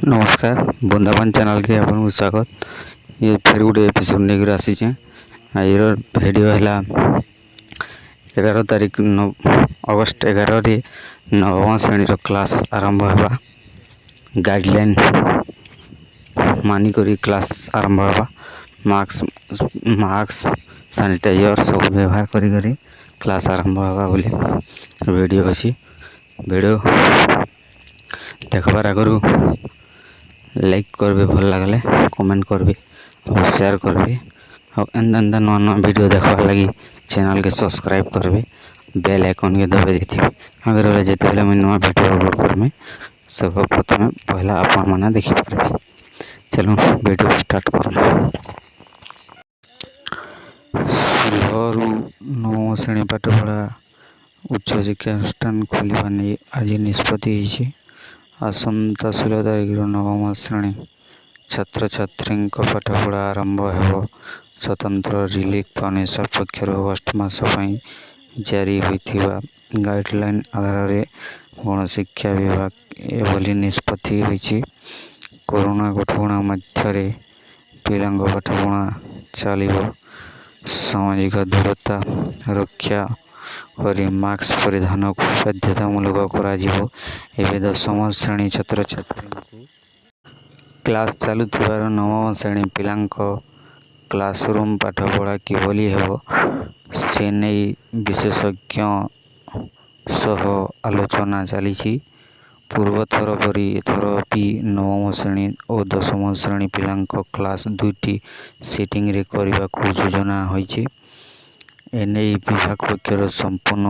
नमस्कार बुंदावन चैनल के आपन स्वागत। ये फिर गोटे एपिसोड लेकर आसी आज भिडियो है 11 तारीख अगस्ट 11 रे नवम श्रेणी क्लास आरंभ होगा। गाइडलाइन मानिक क्लास आरंभ होगा। मास्क सैनिटाइजर सब व्यवहार करी क्लास आरंभ होगा बोली वीडियो अच्छी। वीडियो देखबार आगु लाइक करबे, भल लगले कमेंट करबे और शेयर करबे और एंदा नुआ नुआ वीडियो देखबार लगी चैनल के सब्सक्राइब करबे, बेल आइकन के दबे देथिबे। अगर जिते मैं नुआ वीडियो अपलोड करमे सब प्रथम पहला आपण माने देखि पारबे। चलो वीडियो स्टार्ट करम। सुलभरू नवम श्रेणी पाठपढ़ा उच्च शिक्षा अनुष्ठान खोलवा नहीं आज निष्पत्ति होइछि। आसंता 16 तारिख नवम श्रेणी छात्र छात्री पाठपढ़ा आरंभ हो। स्वतंत्र रिलीफ फाउंडेशन पक्षर अगस्ट मास जारी होइथिबा गाइडलाइन आधार गणशिक्षा विभाग एभली निष्पत्ति होइछि। कोरोना कटकणा मध्य पिलांग पाठपढ़ा चलिब। सामाजिक दूरता रक्षा और मास्क परिधान को बाध्यतामूलक कर दशम श्रेणी छात्र छात्री क्लास चालू नवम श्रेणी पिलांक क्लासरूम पाठपढ़ा किभली हेबो से नहीं विशेषज्ञ सह आलोचना चली। पूर्व थर परी एथर भी नवम श्रेणी और दशम श्रेणी पिलांक क्लास दुईटी सीटिंग रे करने को योजना होइछि। एने विभाग पक्षर संपूर्ण